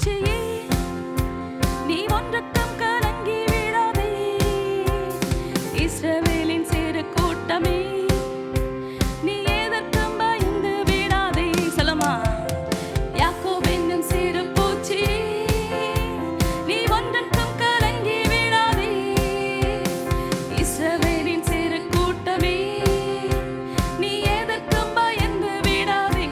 பூச்சியே, நீ ஒன்றுக்கும் கலங்கி விடாதே. இஸ்ரவேலின் சிறு கூட்டமே, நீ எதற்கும் பயந்து விடாதே. சொல்லமா, யாக்கோப் என்னும் சிறு பூச்சியே, நீ ஒன்றுக்கும் கலங்கி விடாதே. இஸ்ரவேலின் சிறு கூட்டமே, நீ எதற்கும் பயந்து விடாதே.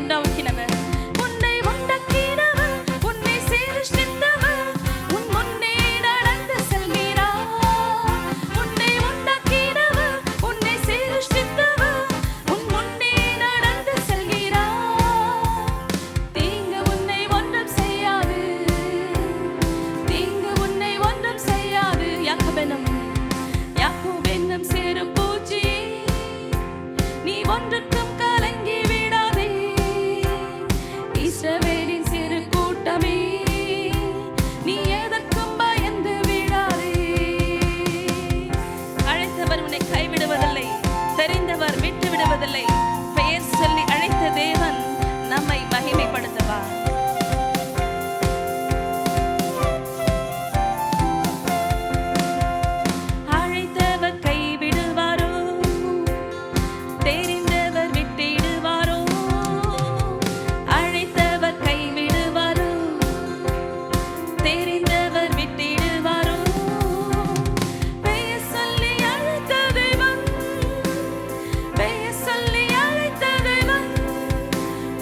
உன்னை உண்டாக்கினவர், உன்னை சிருஷ்டித்தவர், உன் முன்னே நடந்து செல்கிறார். உன்னை உண்டாக்கினவர், உன்னை சிருஷ்டித்தவர், உன் முன்னே நடந்து செல்கிறார். தீங்கு உன்னை ஒன்றும் செய்யாது, தீங்கு உன்னை ஒன்றும் செய்யாது. யாக்கோப் என்னும் சிறு பூச்சியே, நீ ஒன்றுக்கும் கலங்கி விடாதே. இஸ்ரவேலின் சிறு கூட்டமே, நீ எதற்கும் பயந்து விடாதே. அழைத்தவர் உன்னை கைவிடுவதில்லை, தெரிந்தவர் விட்டு விடுவதில்லை. பெயர் சொல்லி அழைத்த தேவன் நம்மை மகிமைப்படுத்துவார். அழைத்தவர் கைவிடுவாரோ, தெரிந்தவர் விட்டிடுவாரோ. அழைத்தவர் கைவிடுவாரோ, தெரிந்தவர் விட்டிடுவாரோ. பெயர் சொல்லி அழைத்த தேவன், பெயர் சொல்லி அழைத்த தேவன்,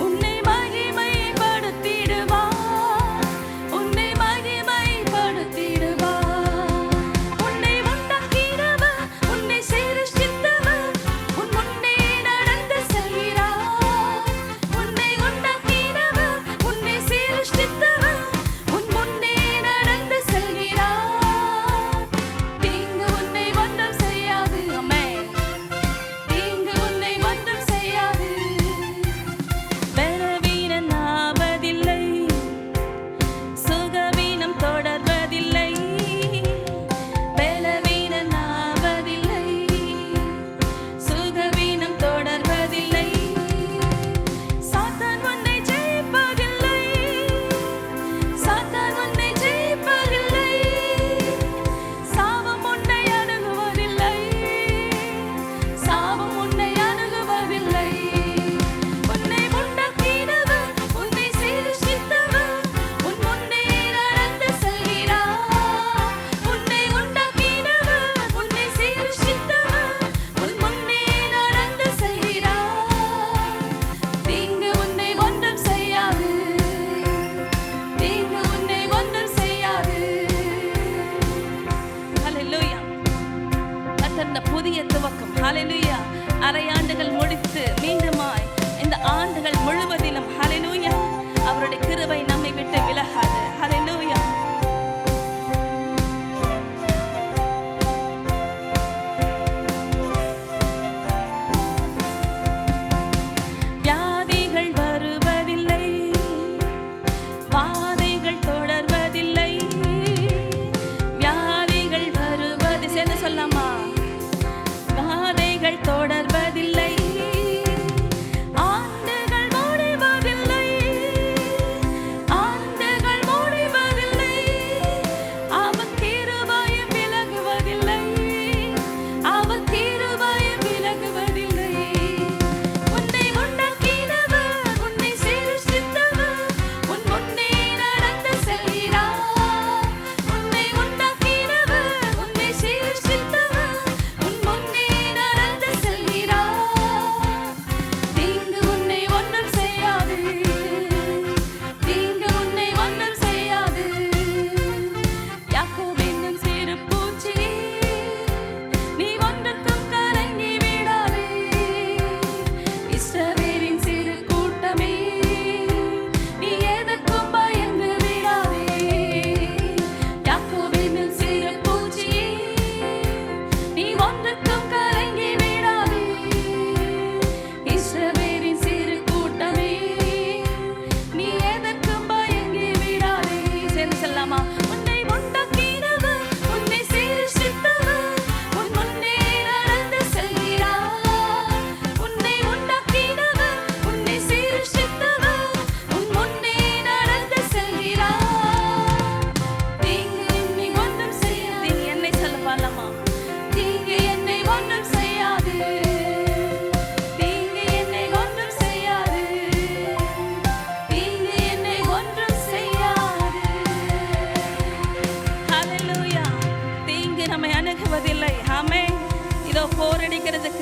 உன்னை மகிமைப்படுத்திடுவார், உன்னை மகிமைப்படுத்திடுவார். உன்னை உண்டாக்கினவர், உன்னை சிருஷ்டித்தவர், உன் முன்னே நடந்து செல்கிறார். உன்னை உண்டாக்கினவர், உன்னை சிருஷ்டித்தவர், உன் முன்னே நடந்து செல்கிறார். தீங்கு உன்னை ஒன்றும் செய்யாது. ஆமென். தீங்கு உன்னை ஒன்றும் செய்யாது. பலவீனன் ஆவதில்லை, சுகவீனம் தொடர்வதில்லை. பலவீனன் ஆவதில்லை, சுகவீனம் தொடர்வதில்லை. சாத்தான் உன்னை ஜெயிப்பதில்லை, சாத்தான் உன்னை ஜெயிப்பதில்லை. சாபம் உன்னை அணுகுவதில்லை, சாபம் உன்னை அணுகுவதில்லை. உன்னை உண்டாக்கினவர், உன்னை சிருஷ்டித்தவர், உன் முன்னே நடந்து செல்கிறார். உன்னை உண்டாக்கினவர், உன்னை சிருஷ்டித்தவர், உன் முன்னே நடந்து செல்கிறார். தீங்கு உன்னை ஒன்றும் செய்யாது, தீங்கு உன்னை ஒன்றும் செய்யாது. ஹல்லேலூயா. கர்த்தர் புதிய துவக்கம். ஹல்லேலூயா. அரையாண்டுகள் முடித்து மீண்டுமாய் இந்த ஆண்டுகள் முழுவதிலும் ஹல்லேலூயா அவருடைய கிருபை நம்மை விட்டு விலகாது. ஹல்லேலூயா. வியாதிகள் வருவதில்லை, வாதைகள் தொடர்வதில்லை. வியாதிகள் வருவது சேர்ந்து சொல்லாமா, வாதைகள் தொடர்வதில்லை. ஆண்டுகள் முடிவதில்லை,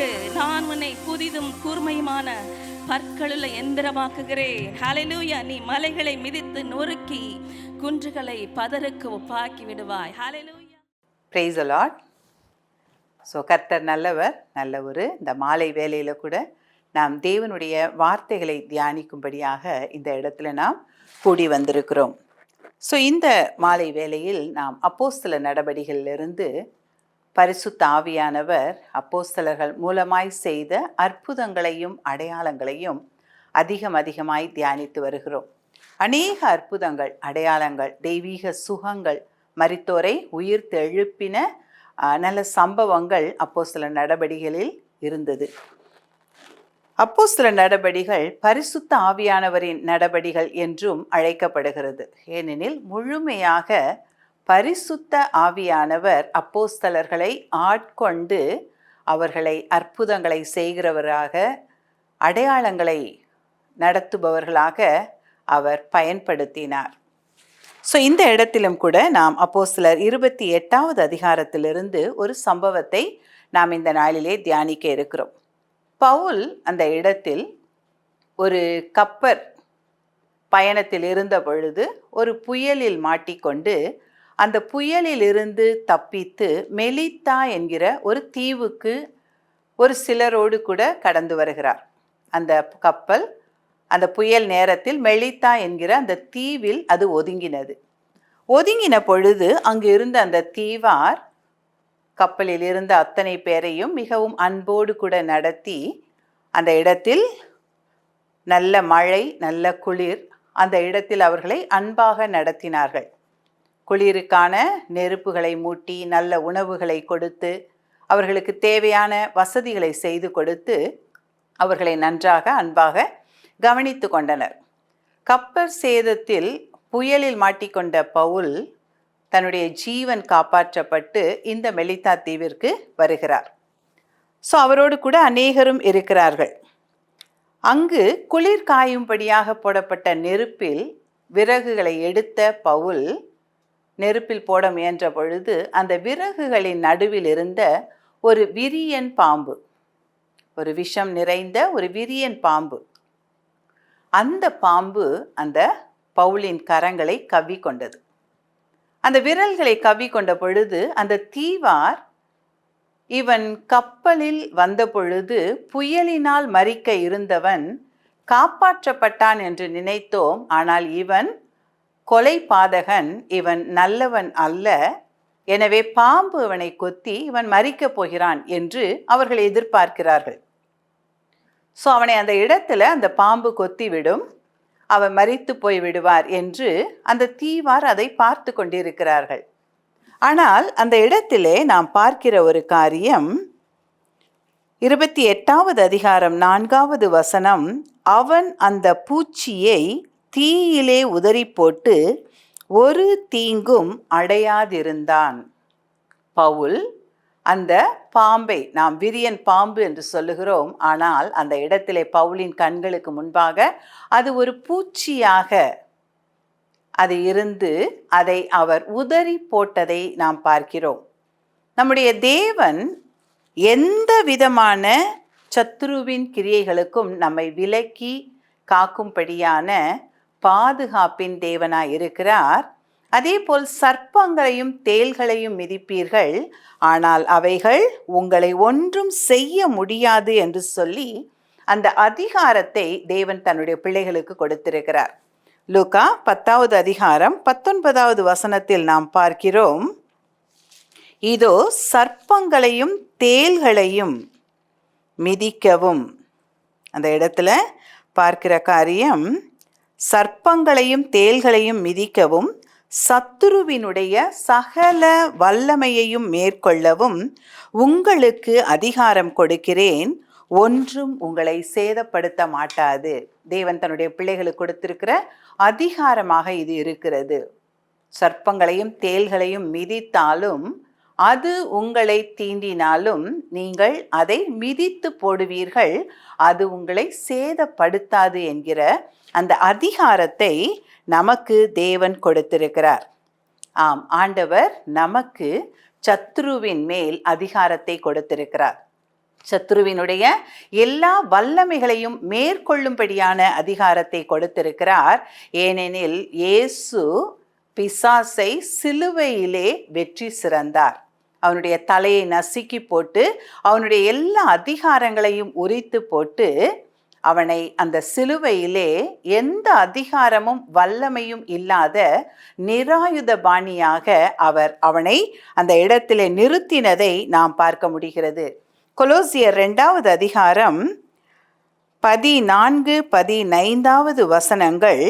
உனக்கு நான் உன்னை புதிதும் கூர்மையுமான பற்களுள்ள எந்திரமாக்குகிறேன். ஹல்லேலூயா. நீ மலைகளை மிதித்து நொறுக்கி குன்றுகளை பதருக்கு ஒப்பாக்கி விடுவாய். Hallelujah. Praise the lord. So கர்த்தர் நல்லவர். இந்த மாலை வேளையில் கூட நாம் தேவனுடைய வார்த்தைகளை தியானிக்கும்படியாக இந்த இடத்துல நாம் கூடி வந்திருக்கிறோம். ஸோ இந்த மாலை வேளையில் நாம் அப்போஸ்தல நடபடிகளிலிருந்து பரிசுத்த ஆவியானவர் அப்போஸ்தலர்கள் மூலமாய் செய்த அற்புதங்களையும் அடையாளங்களையும் அதிகமாய் தியானித்து வருகிறோம். அநேக அற்புதங்கள், அடையாளங்கள், தெய்வீக சுகங்கள், மரித்தோரை உயிர்த்து எழுப்பின நல்ல சம்பவங்கள் அப்போஸ்தல நடபடிகளில் இருந்தது. அப்போஸ்தல நடபடிகள் பரிசுத்த ஆவியானவரின் நடபடிகள் என்றும் அழைக்கப்படுகிறது. ஏனெனில் முழுமையாக பரிசுத்த ஆவியானவர் அப்போஸ்தலர்களை ஆட்கொண்டு அவர்களை அற்புதங்களை செய்கிறவராக, அடையாளங்களை நடத்துபவர்களாக அவர் பயன்படுத்தினார். ஸோ இந்த இடத்திலும் கூட நாம் அப்போஸ்தலர் 28வது அதிகாரத்திலிருந்து ஒரு சம்பவத்தை நாம் இந்த நாளிலே தியானிக்க இருக்கிறோம். பவுல் அந்த இடத்தில் ஒரு கப்பர் பயணத்தில் இருந்த பொழுது ஒரு புயலில் மாட்டிக்கொண்டு அந்த புயலில் இருந்து தப்பித்து மெலித்தா என்கிற ஒரு தீவுக்கு ஒரு சிலரோடு கூட கடந்து வருகிறார். அந்த கப்பல் அந்த புயல் நேரத்தில் மெலித்தா என்கிற அந்த தீவில் அது ஒதுங்கின பொழுது அங்கு இருந்த அந்த தீவார் கப்பலில் இருந்த அத்தனை பேரையும் மிகவும் அன்போடு கூட நடத்தி அந்த இடத்தில் நல்ல மழை, நல்ல குளிர், அந்த இடத்தில் அவர்களை அன்பாக நடத்தினார்கள். குளிருக்கான நெருப்புகளை மூட்டி நல்ல உணவுகளை கொடுத்து அவர்களுக்கு தேவையான வசதிகளை செய்து கொடுத்து அவர்களை நன்றாக அன்பாக கவனித்து கொண்டனர். கப்பல் சேதத்தில் புயலில் மாட்டிக்கொண்ட பவுல் தன்னுடைய ஜீவன் காப்பாற்றப்பட்டு இந்த மெலித்தா தீவிற்கு வருகிறார். ஸோ அவரோடு கூட அநேகரும் இருக்கிறார்கள். அங்கு குளிர் காயும்படியாக போடப்பட்ட நெருப்பில் விறகுகளை எடுத்த பவுல் நெருப்பில் போட முயன்ற பொழுது அந்த விறகுகளின் நடுவில் இருந்த ஒரு விரியன் பாம்பு, ஒரு விஷம் நிறைந்த ஒரு விரியன் பாம்பு, அந்த பாம்பு அந்த பவுலின் கரங்களை கவ்வி கொண்டது. அந்த விரல்களை கவ்வி கொண்ட பொழுது அந்த தீவார் இவன் கப்பலில் வந்த பொழுது புயலினால் மரிக்க இருந்தவன் காப்பாற்றப்பட்டான் என்று நினைத்தோம். ஆனால் இவன் கொலை பாதகன், இவன் நல்லவன் அல்ல. எனவே பாம்பு அவனை கொத்தி இவன் மரிக்கப் போகிறான் என்று அவர்கள் எதிர்பார்க்கிறார்கள். ஸோ அவனை அந்த இடத்துல அந்த பாம்பு கொத்தி விடும், அவன் மரித்து போய் விடுவார் என்று அந்த தீவார் அதை பார்த்து கொண்டிருக்கிறார்கள். ஆனால் அந்த இடத்திலே நாம் பார்க்கிற ஒரு காரியம் 28வது அதிகாரம் 4வது வசனம், அவன் அந்த பூச்சியை தீயிலே உதறி போட்டு ஒரு தீங்கும் அடையாதிருந்தான். பவுல் அந்த பாம்பை நாம் விரியன் பாம்பு என்று சொல்லுகிறோம், ஆனால் அந்த இடத்திலே பவுலின் கண்களுக்கு முன்பாக அது ஒரு பூச்சியாக அது இருந்து அதை அவர் உதறி போட்டதை நாம் பார்க்கிறோம். நம்முடைய தேவன் எந்த விதமான சத்துருவின் கிரியைகளுக்கும் நம்மை விலக்கி காக்கும்படியான பாதுகாப்பின் தேவனாய் இருக்கிறார். அதேபோல் சர்ப்பங்களையும் தேள்களையும் மிதிப்பீர்கள், ஆனால் அவைகள் உங்களை ஒன்றும் செய்ய முடியாது என்று சொல்லி அந்த அதிகாரத்தை தேவன் தன்னுடைய பிள்ளைகளுக்கு கொடுத்திருக்கிறார். லூக்கா 10வது அதிகாரம் 19வது வசனத்தில் நாம் பார்க்கிறோம், இதோ சர்ப்பங்களையும் தேள்களையும் மிதிக்கவும். அந்த இடத்துல பார்க்கிற காரியம், சர்ப்பங்களையும் தேள்களையும் மிதிக்கவும் சத்துருவினுடைய சகல வல்லமையையும் மேற்கொள்ளவும் உங்களுக்கு அதிகாரம் கொடுக்கிறேன், ஒன்றும் உங்களை சேதப்படுத்த மாட்டாது. தேவன் தன்னுடைய பிள்ளைகளுக்கு கொடுத்திருக்கிற அதிகாரமாக இது இருக்கிறது. சர்ப்பங்களையும் தேள்களையும் மிதித்தாலும் அது உங்களை தீண்டினாலும் நீங்கள் அதை மிதித்து போடுவீர்கள், அது உங்களை சேதப்படுத்தாது என்கிற அந்த அதிகாரத்தை நமக்கு தேவன் கொடுத்திருக்கிறார். ஆம், ஆண்டவர் நமக்கு சத்ருவின் மேல் அதிகாரத்தை கொடுத்திருக்கிறார். சத்துருவினுடைய எல்லா வல்லமைகளையும் மேற்கொள்ளும்படியான அதிகாரத்தை கொடுத்திருக்கிறார். ஏனெனில் இயேசு பிசாசை சிலுவையிலே வெற்றி சிறந்தார். அவனுடைய தலையை நசுக்கி போட்டு அவனுடைய எல்லா அதிகாரங்களையும் உரித்து போட்டு அவனை அந்த சிலுவையிலே எந்த அதிகாரமும் வல்லமையும் இல்லாத நிராயுதபாணியாக அவனை அந்த இடத்திலே நிறுத்தினதை நாம் பார்க்க முடிகிறது. கொலோசியர் 2வது அதிகாரம் 14, 15 வசனங்கள்,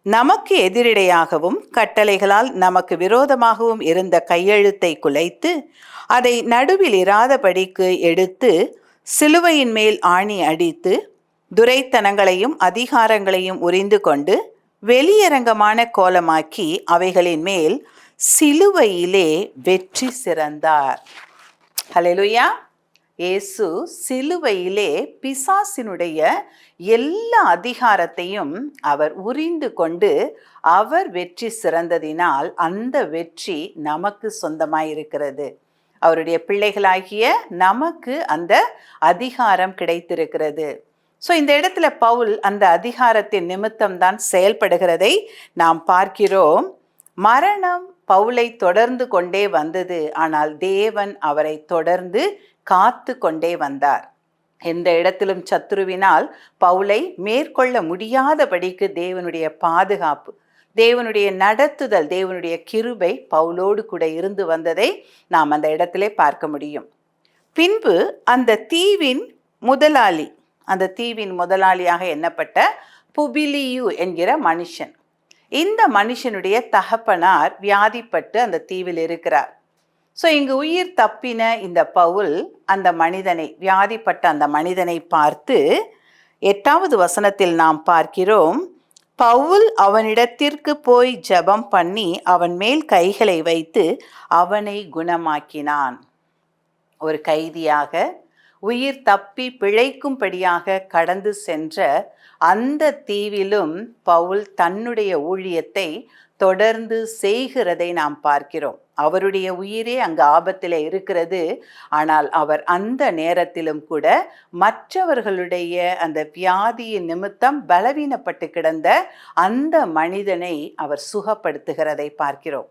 நமக்கு எதிரிடையாகவும் கட்டளைகளால் நமக்கு விரோதமாகவும் இருந்த கையெழுத்தை குலைத்து அதை நடுவில் இராதபடிக்கு எடுத்து சிலுவையின் மேல் ஆணி அடித்து துரைத்தனங்களையும் அதிகாரங்களையும் உரிந்து கொண்டு வெளியரங்கமான கோலமாக்கி அவைகளின் மேல் சிலுவையிலே வெற்றி சிறந்தார். ஹல்லேலூயா. இயேசு சிலுவையிலே பிசாசினுடைய எல்லா அதிகாரத்தையும் அவர் உரிந்து கொண்டு அவர் வெற்றி சிறந்ததினால் அந்த வெற்றி நமக்கு சொந்தமாயிருக்கிறது. அவருடைய பிள்ளைகளாகிய நமக்கு அந்த அதிகாரம் கிடைத்திருக்கிறது. ஸோ இந்த இடத்துல பவுல் அந்த அதிகாரத்தின் நிமித்தம்தான் செயல்படுகிறதை நாம் பார்க்கிறோம். மரணம் பவுலை தொடர்ந்து கொண்டே வந்தது, ஆனால் தேவன் அவரை தொடர்ந்து காத்து கொண்டே வந்தார். எந்த இடத்திலும் சத்துருவினால் பவுலை மேற்கொள்ள முடியாதபடிக்கு தேவனுடைய பாதுகாப்பு, தேவனுடைய நடத்துதல், தேவனுடைய கிருபை பவுலோடு கூட இருந்து வந்ததை நாம் அந்த இடத்திலே பார்க்க முடியும். பின்பு அந்த தீவின் முதலாளியாக எண்ணப்பட்ட புபிலியு என்கிற மனுஷன், இந்த மனுஷனுடைய தகப்பனார் வியாதிப்பட்டு அந்த தீவில் இருக்கிறார். ஸோ இங்கு உயிர் தப்பின இந்த பவுல் அந்த மனிதனை, வியாதிப்பட்ட அந்த மனிதனை பார்த்து 8வது வசனத்தில் நாம் பார்க்கிறோம், பவுல் அவனிடத்திற்கு போய் ஜெபம் பண்ணி அவன் மேல் கைகளை வைத்து அவனை குணமாக்கினான். ஒரு கைதியாக உயிர் தப்பி பிழைக்கும்படியாக கடந்து சென்ற அந்த தீவிலும் பவுல் தன்னுடைய ஊழியத்தை தொடர்ந்து செய்கிறதை நாம் பார்க்கிறோம். அவருடைய உயிரே அங்கு ஆபத்தில் இருக்கிறது. ஆனால் அவர் அந்த நேரத்திலும் கூட மற்றவர்களுடைய அந்த வியாதியின் நிமித்தம் பலவீனப்பட்டு கிடந்த அந்த மனிதனை அவர் சுகப்படுத்துகிறதை பார்க்கிறோம்.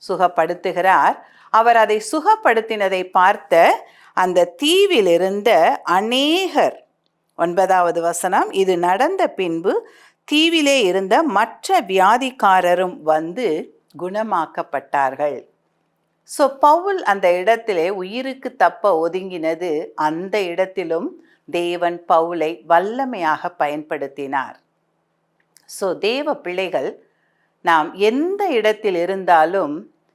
சுகப்படுத்துகிறார். அவர் அதை சுகப்படுத்தினதை பார்த்த அந்த தீவில் இருந்த அநேகர், 9வது வசனம், இது நடந்த பின்பு தீவிலே இருந்த மற்ற வியாதிக்காரரும் வந்து குணமாக்கப்பட்டார்கள். ஸோ பவுல் அந்த இடத்திலே உயிருக்கு தப்ப ஒதுங்கினது, அந்த இடத்திலும் தேவன் பவுலை வல்லமையாக பயன்படுத்தினார். ஸோ தேவ பிள்ளைகள், நாம் எந்த இடத்தில் இருந்தாலும்,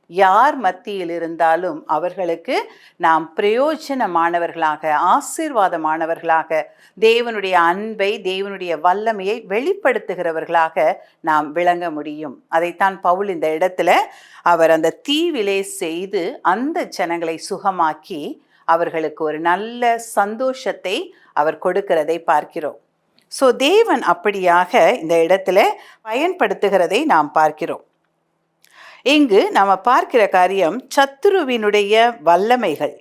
யார் மத்தியில் இருந்தாலும் அவர்களுக்கு நாம் பிரயோஜனமானவர்களாக, ஆசீர்வாதமானவர்களாக, தேவனுடைய அன்பை, தேவனுடைய வல்லமையை வெளிப்படுத்துகிறவர்களாக நாம் விளங்க முடியும். அதைத்தான் பவுல் இந்த இடத்துல அவர் அந்த தீவிலே செய்து அந்த ஜனங்களை சுகமாக்கி அவர்களுக்கு ஒரு நல்ல சந்தோஷத்தை அவர் கொடுக்கிறதை பார்க்கிறோம். ஸோ தேவன் அப்படியாக இந்த இடத்துல பயன்படுத்துகிறதை நாம் பார்க்கிறோம். இங்கு நாம் பார்க்கிற காரியம், சத்துருவினுடைய வல்லமைகள்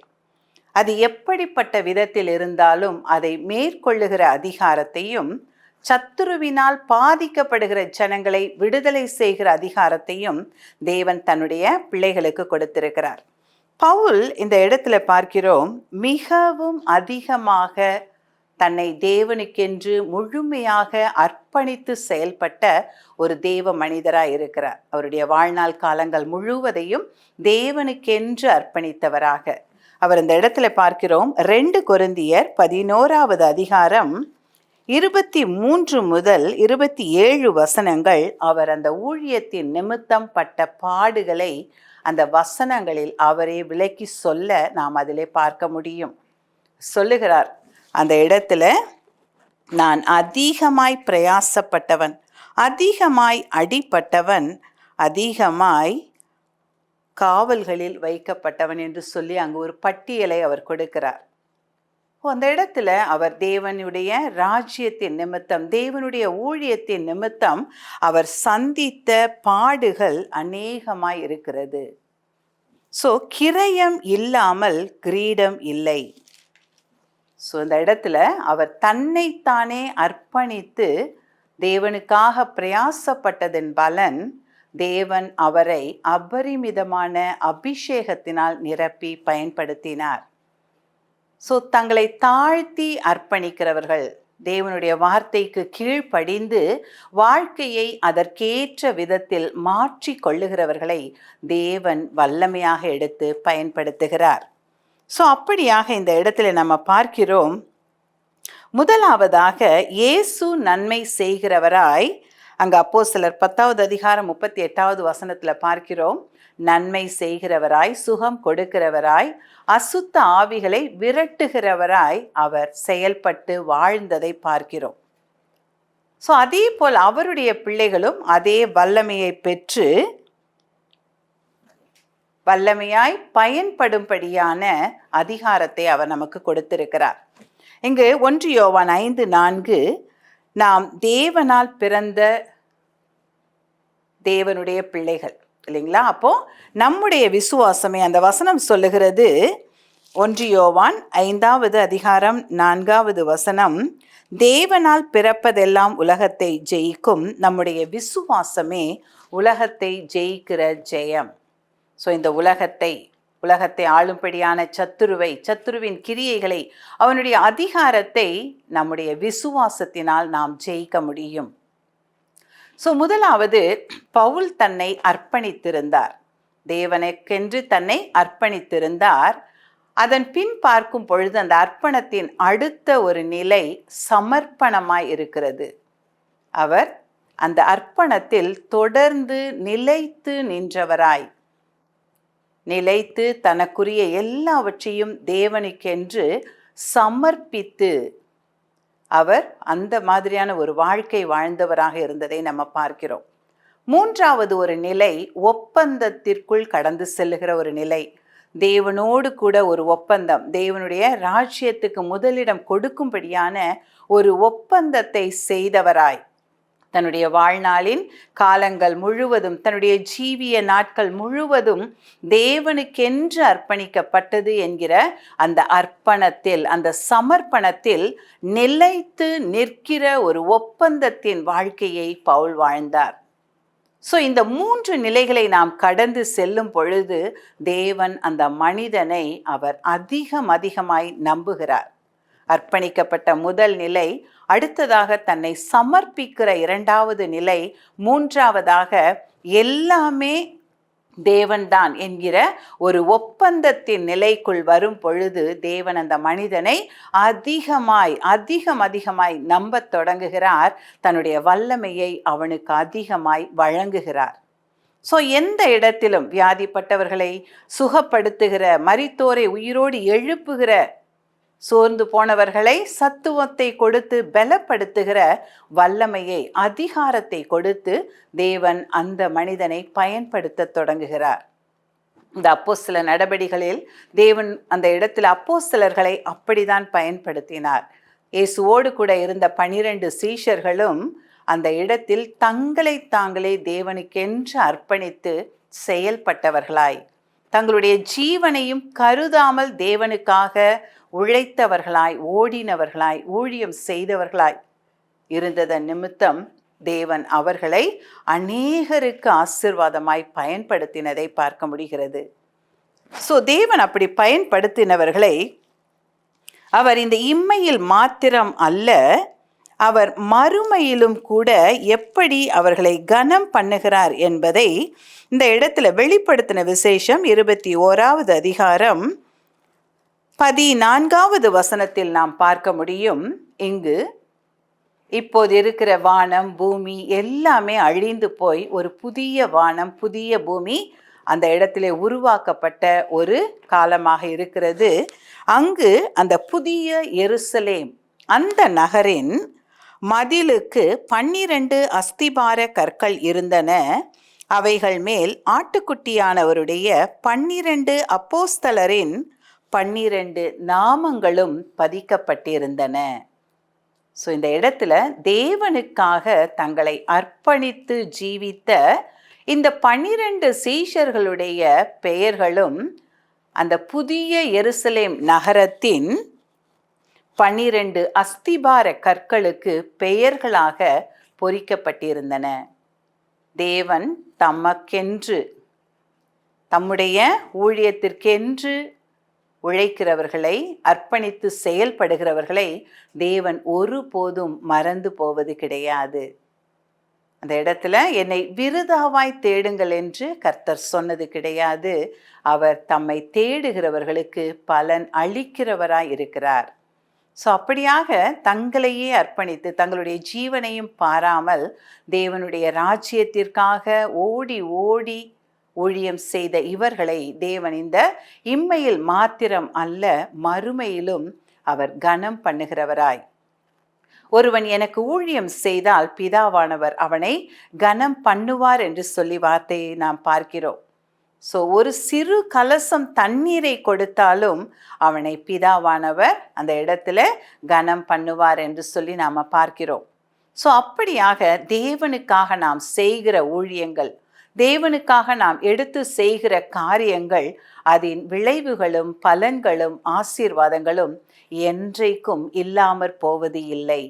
அது எப்படிப்பட்ட விதத்தில் இருந்தாலும் அதை மேற்கொள்ளுகிற அதிகாரத்தையும், சத்துருவினால் பாதிக்கப்படுகிற ஜனங்களை விடுதலை செய்கிற அதிகாரத்தையும் தேவன் தன்னுடைய பிள்ளைகளுக்கு கொடுத்திருக்கிறார். பவுல் இந்த இடத்துல பார்க்கிறோம், மிகவும் அதிகமாக தன்னை தேவனுக்கென்று முழுமையாக அர்ப்பணித்து செயல்பட்ட ஒரு தேவ மனிதராய் இருக்கிறார். அவருடைய வாழ்நாள் காலங்கள் முழுவதையும் தேவனுக்கென்று அர்ப்பணித்தவராக அவர் இந்த இடத்துல பார்க்கிறோம். 2 கொரிந்தியர் 11வது அதிகாரம் 23 முதல் 27 வசனங்கள் அவர் அந்த ஊழியத்தின் நிமித்தம் பட்ட பாடுகளை அந்த வசனங்களில் அவரே விளக்கி சொல்ல நாம் அதிலே பார்க்க முடியும். சொல்லுகிறார் அந்த இடத்துல, நான் அதிகமாய் பிரயாசப்பட்டவன், அதிகமாய் அடிப்பட்டவன், அதிகமாய் காவல்களில் வைக்கப்பட்டவன் என்று சொல்லி அங்கு ஒரு பட்டியலை அவர் கொடுக்கிறார். அந்த இடத்துல அவர் தேவனுடைய ராஜ்யத்தின் நிமித்தம், தேவனுடைய ஊழியத்தின் நிமித்தம் அவர் சந்தித்த பாடுகள் அநேகமாய் இருக்கிறது. ஸோ கிரயம் இல்லாமல் கிரீடம் இல்லை. ஸோ இந்த இடத்துல அவர் தன்னைத்தானே அர்ப்பணித்து தேவனுக்காக பிரயாசப்பட்டதன் பலன் தேவன் அவரை அபரிமிதமான அபிஷேகத்தினால் நிரப்பி பயன்படுத்தினார். ஸோ தங்களை தாழ்த்தி அர்ப்பணிக்கிறவர்கள், தேவனுடைய வார்த்தைக்கு கீழ்ப்படிந்து வாழ்க்கையை அதற்கேற்ற விதத்தில் மாற்றி கொள்ளுகிறவர்களை தேவன் வல்லமையாக எடுத்து பயன்படுத்துகிறார். ஸோ அப்படியாக இந்த இடத்துல நம்ம பார்க்கிறோம், முதலாவதாக இயேசு நன்மை செய்கிறவராய், அங்கே அப்போஸ்தலர் 10வது அதிகாரம் 38வது வசனத்தில் பார்க்கிறோம், நன்மை செய்கிறவராய், சுகம் கொடுக்கிறவராய், அசுத்த ஆவிகளை விரட்டுகிறவராய் அவர் செயல்பட்டு வாழ்ந்ததை பார்க்கிறோம். ஸோ அதே போல் அவருடைய பிள்ளைகளும் அதே வல்லமையை பெற்று வல்லமையாய் பயன்படும்படியான அதிகாரத்தை அவர் நமக்கு கொடுத்திருக்கிறார். இங்கு 1 யோவான் 5:4 நாம் தேவனால் பிறந்த தேவனுடைய பிள்ளைகள் இல்லைங்களா? அப்போ நம்முடைய விசுவாசமே அந்த வசனம் சொல்லுகிறது. 1 யோவான் 5வது அதிகாரம் 4வது வசனம், தேவனால் பிறப்பதெல்லாம் உலகத்தை ஜெயிக்கும், நம்முடைய விசுவாசமே உலகத்தை ஜெயிக்கிற ஜெயம். ஸோ இந்த உலகத்தை ஆளும்படியான சத்துருவின் கிரியைகளை, அவனுடைய அதிகாரத்தை நம்முடைய விசுவாசத்தினால் நாம் ஜெயிக்க முடியும். ஸோ முதலாவது பவுல் தன்னை அர்ப்பணித்திருந்தார், தேவனுக்கென்று தன்னை அர்ப்பணித்திருந்தார். அதன் பின் பார்க்கும் பொழுது அந்த அர்ப்பணத்தின் அடுத்த ஒரு நிலை சமர்ப்பணமாய் இருக்கிறது. அவர் அந்த அர்ப்பணத்தில் தொடர்ந்து நிலைத்து நின்றவராய், நிலைத்து தனக்குரிய எல்லாவற்றையும் தேவனுக்கென்று சமர்ப்பித்து அவர் அந்த மாதிரியான ஒரு வாழ்க்கை வாழ்ந்தவராக இருந்ததை நம்ம பார்க்கிறோம். மூன்றாவது ஒரு நிலை ஒப்பந்தத்திற்குள் கடந்து செல்லுகிற ஒரு நிலை, தேவனோடு கூட ஒரு ஒப்பந்தம், தேவனுடைய ராஜ்யத்துக்கு முதலிடம் கொடுக்கும்படியான ஒரு ஒப்பந்தத்தை செய்தவராய், தன்னுடைய வாழ்நாளின் காலங்கள் முழுவதும், தன்னுடைய ஜீவிய நாட்கள் முழுவதும் தேவனுக்கென்று அர்ப்பணிக்கப்பட்டது என்கிற அந்த அர்ப்பணத்தில், அந்த சமர்ப்பணத்தில் நிலைத்து நிற்கிற ஒரு ஒப்பந்தத்தின் வாழ்க்கையை பவுல் வாழ்ந்தார். ஸோ இந்த 3 நிலைகளை நாம் கடந்து செல்லும் பொழுது தேவன் அந்த மனிதனை அவர் அதிகமாய் நம்புகிறார். அர்ப்பணிக்கப்பட்ட முதல் நிலை, அடுத்ததாக தன்னை சமர்ப்பிக்கிற 2வது நிலை, மூன்றாவதாக எல்லாமே தேவன்தான் என்கிற ஒரு ஒப்பந்தத்தின் நிலைக்குள் வரும் பொழுது தேவன் அந்த மனிதனை அதிகமாய் நம்பத் தொடங்குகிறார். தன்னுடைய வல்லமையை அவனுக்கு அதிகமாய் வழங்குகிறார். ஸோ எந்த இடத்திலும் வியாதிப்பட்டவர்களை சுகப்படுத்துகிற, மரித்தோரை உயிரோடு எழுப்புகிற, சோர்ந்து போனவர்களை சத்துவத்தை கொடுத்து பலப்படுத்துகிற வல்லமையை, அதிகாரத்தை கொடுத்து தேவன் அந்த மனிதனை பயன்படுத்த தொடங்குகிறார். இந்த அப்போஸ்தல நடபடிகளில் தேவன் அந்த இடத்தில் அப்போஸ்தலர்களை அப்படிதான் பயன்படுத்தினார். இயேசுவோடு கூட இருந்த 12 சீஷர்களும் அந்த இடத்தில் தங்களை தாங்களே தேவனுக்கென்று அர்ப்பணித்து செயல்பட்டவர்களாய், தங்களுடைய ஜீவனையும் கருதாமல் தேவனுக்காக உழைத்தவர்களாய், ஓடினவர்களாய், ஊழியம் செய்தவர்களாய் இருந்ததன் நிமித்தம் தேவன் அவர்களை அநேகருக்கு ஆசீர்வாதமாய் பயன்படுத்தினதை பார்க்க முடிகிறது. ஸோ தேவன் அப்படி பயன்படுத்தினவர்களை அவர் இந்த இம்மையில் மாத்திரம் அல்ல, அவர் மறுமையிலும் கூட எப்படி அவர்களை கனம் பண்ணுகிறார் என்பதை இந்த இடத்துல வெளிப்படுத்தின விசேஷம் 21வது அதிகாரம் 14வது வசனத்தில் நாம் பார்க்க முடியும். இங்கு இப்போது இருக்கிற வானம் பூமி எல்லாமே அழிந்து போய் ஒரு புதிய வானம் புதிய பூமி அந்த இடத்திலே உருவாக்கப்பட்ட ஒரு காலமாக இருக்கிறது. அங்கு அந்த புதிய எருசலேம், அந்த நகரின் மதிலுக்கு 12 அஸ்திபார கற்கள் இருந்தன. அவைகள் மேல் ஆட்டுக்குட்டியானவருடைய 12 அப்போஸ்தலரின் 12 நாமங்களும் பதிக்கப்பட்டிருந்தன. ஸோ இந்த இடத்துல தேவனுக்காக தங்களை அர்ப்பணித்து ஜீவித்த இந்த 12 சீஷர்களுடைய பெயர்களும் அந்த புதிய எருசலேம் நகரத்தின் 12 அஸ்திபார கற்களுக்கு பெயர்களாக பொறிக்கப்பட்டிருந்தன. தேவன் தமக்கென்று, தம்முடைய ஊழியத்திற்கென்று உழைக்கிறவர்களை, அர்ப்பணித்து செயல்படுகிறவர்களை தேவன் ஒருபோதும் மறந்து போவது கிடையாது. அந்த இடத்துல என்னை விருதாவாய் தேடுங்கள் என்று கர்த்தர் சொன்னது கிடையாது. அவர் தம்மை தேடுகிறவர்களுக்கு பலன் அளிக்கிறவராய் இருக்கிறார். ஸோ அப்படியாக தங்களையே அர்ப்பணித்து தங்களுடைய ஜீவனையும் பாராமல் தேவனுடைய ராஜ்யத்திற்காக ஓடி ஓடி ஊழியம் செய்த இவர்களை தேவன் இந்த இம்மையில் மாத்திரம் அல்ல, மறுமையிலும் அவர் கனம் பண்ணுகிறவராய். ஒருவன் எனக்கு ஊழியம் செய்தால் பிதாவானவர் அவனை கனம் பண்ணுவார் என்று சொல்லி வார்த்தையை நாம் பார்க்கிறோம். ஸோ ஒரு சிறு கலசம் தண்ணீரை கொடுத்தாலும் அவனை பிதாவானவர் அந்த இடத்துல கனம் பண்ணுவார் என்று சொல்லி நாம் பார்க்கிறோம். ஸோ அப்படியாக தேவனுக்காக நாம் செய்கிற ஊழியங்கள், தேவனுக்காக நாம் எடுத்து செய்கிற காரியங்கள், அதன் விளைவுகளும் பலன்களும் ஆசீர்வாதங்களும் என்றைக்கும் இல்லாமற் போவது இல்லை.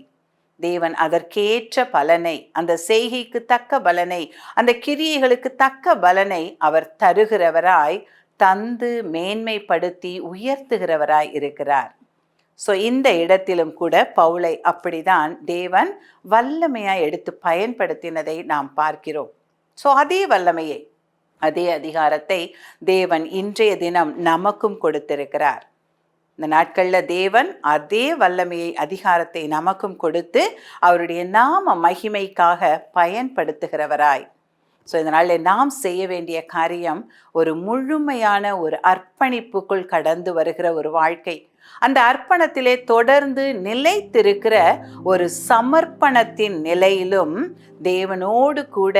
தேவன் அதற்கேற்ற பலனை, அந்த செய்கைக்கு தக்க பலனை, அந்த கிரியைகளுக்கு தக்க பலனை அவர் தருகிறவராய், தந்து மேன்மைப்படுத்தி உயர்த்துகிறவராய் இருக்கிறார். ஸோ இந்த இடத்திலும் கூட பவுலை அப்படிதான் தேவன் வல்லமையாய் எடுத்து பயன்படுத்தினதை நாம் பார்க்கிறோம். ஸோ அதே வல்லமையை, அதே அதிகாரத்தை தேவன் இன்றைய தினம் நமக்கும் கொடுத்திருக்கிறார். இந்த நாட்களில் தேவன் அதே வல்லமையை, அதிகாரத்தை நமக்கும் கொடுத்து அவருடைய நாம மகிமைக்காக பயன்படுத்துகிறவராய். ஸோ இதனால் நாம் செய்ய வேண்டிய காரியம் ஒரு முழுமையான ஒரு அர்ப்பணிப்புக்குள் கடந்து வருகிற ஒரு வாழ்க்கை, அந்த அர்ப்பணத்திலே தொடர்ந்து நிலைத்திருக்கிற ஒரு சமர்ப்பணத்தின் நிலையிலும் தேவனோடு கூட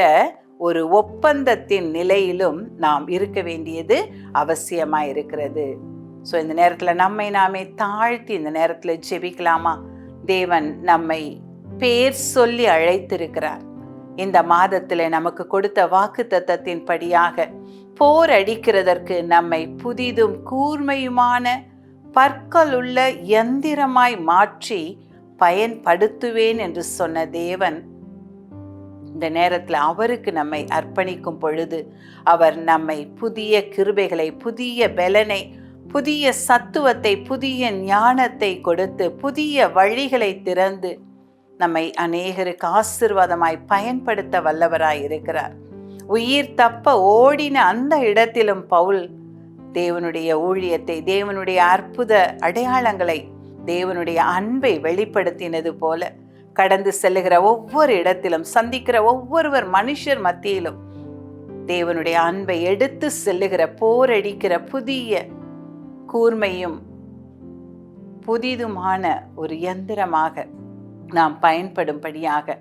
ஒரு ஒப்பந்தத்தின் நிலையிலும் நாம் இருக்க வேண்டியது அவசியமாக இருக்கிறது. ஸோ இந்த நேரத்தில் நம்மை நாமே தாழ்த்தி இந்த நேரத்தில் ஜெபிக்கலாமா? தேவன் நம்மை பேர் சொல்லி அழைத்திருக்கிறார். இந்த மாதத்தில் நமக்கு கொடுத்த வாக்குத்தத்தத்தின் படியாக போர் அடிக்கிறதற்கு நம்மை புதிதும் கூர்மையுமான பற்களுள்ள யந்திரமாய் மாற்றி பயன்படுத்துவேன் என்று சொன்ன தேவன் இந்த நேரத்தில் அவருக்கு நம்மை அர்ப்பணிக்கும் பொழுது அவர் நம்மை புதிய கிருபைகளை, புதிய பலனை, புதிய சத்துவத்தை, புதிய ஞானத்தை கொடுத்து புதிய வழிகளை திறந்து நம்மை அநேகருக்கு ஆசீர்வாதமாய் பயன்படுத்த வல்லவராய் இருக்கிறார். உயிர் தப்ப ஓடின அந்த இடத்திலும் பவுல் தேவனுடைய ஊழியத்தை, தேவனுடைய அற்புத அடையாளங்களை, தேவனுடைய அன்பை வெளிப்படுத்தினது போல கடந்து செல்லுகிற ஒவ்வொரு இடத்திலும், சந்திக்கிற ஒவ்வொருவர் மனுஷர் மத்தியிலும் தேவனுடைய அன்பை எடுத்து செல்லுகிற, போரடிக்கிற புதிய கூர்மையும் புதிதுமான ஒரு யந்திரமாக நாம் பயன்படும்படியாக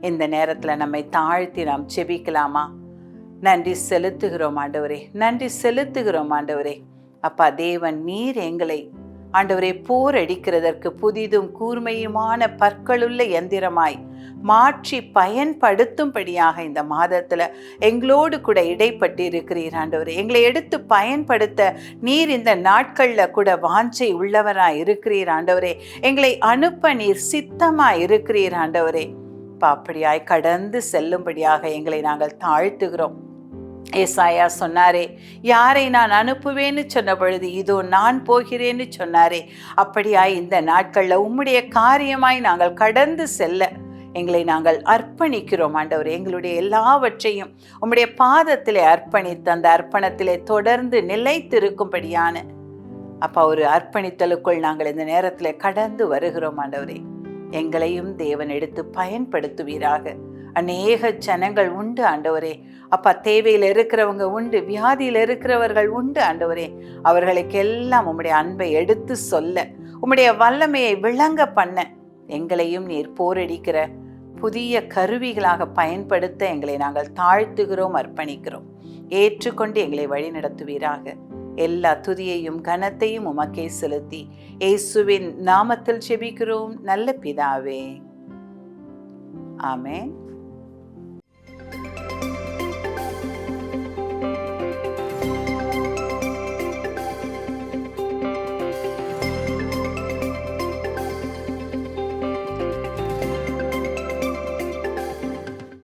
இந்த நேரத்தில் நம்மை தாழ்த்தி நாம் செபிக்கலாமா? நன்றி செலுத்துகிறோம் ஆண்டவரே, நன்றி செலுத்துகிறோம் ஆண்டவரே. அப்பா தேவன், நீர் எங்களை ஆண்டவரே போர் அடிக்கிறதற்கு புதிதும் கூர்மையுமான பற்களுள்ள யந்திரமாய் மாற்றி பயன்படுத்தும்படியாக இந்த மாதத்துல எங்களோடு கூட இடைப்பட்டு இருக்கிறீர் ஆண்டவரே. எங்களை எடுத்து பயன்படுத்த நீர் இந்த நாட்கள்ல கூட வாஞ்சை உள்ளவராய் இருக்கிறீர் ஆண்டவரே. எங்களை அனுப்ப நீர் சித்தமாய் இருக்கிறீர் ஆண்டவரே. அப்படியாய் கடந்து செல்லும்படியாக எங்களை நாங்கள் தாழ்த்துகிறோம். ஏசாயா சொன்னாரே, யாரை நான் அனுப்புவேன்னு சொன்ன பொழுது இதோ நான் போகிறேன்னு சொன்னாரே. அப்படியாய் இந்த நாட்கள்ல உம்முடைய காரியமாய் நாங்கள் கடந்து செல்ல எங்களை நாங்கள் அர்ப்பணிக்கிறோம் ஆண்டவரே. எங்களுடைய எல்லாவற்றையும் உம்முடைய பாதத்திலே அர்ப்பணித்து அந்த அர்ப்பணத்திலே தொடர்ந்து நிலைத்திருக்கும்படியான அப்பா ஒரு அர்ப்பணித்தலுக்குள் நாங்கள் இந்த நேரத்திலே கடந்து வருகிறோம் ஆண்டவரே. எங்களையும் தேவன் எடுத்து பயன்படுத்துவீராக. அநேக ஜனங்கள் உண்டு ஆண்டவரே. அப்பா தேவையில் இருக்கிறவங்க உண்டு, வியாதியில் இருக்கிறவர்கள் உண்டு ஆண்டவரே. அவர்களுக்கெல்லாம் உம்முடைய அன்பை எடுத்து சொல்ல, உம்முடைய வல்லமையை விளங்க பண்ண எங்களையும் நீர் போரடிக்கிற புதிய கருவிகளாக பயன்படுத்த எங்களை நாங்கள் தாழ்த்துகிறோம், அர்ப்பணிக்கிறோம். ஏற்றுக்கொண்டு எங்களை வழி நடத்துவீராக. எல்லா துதியையும் கனத்தையும் உமக்கே செலுத்தி இயேசுவின் நாமத்தில் ஜெபிக்கிறோம் நல்ல பிதாவே. ஆமென்.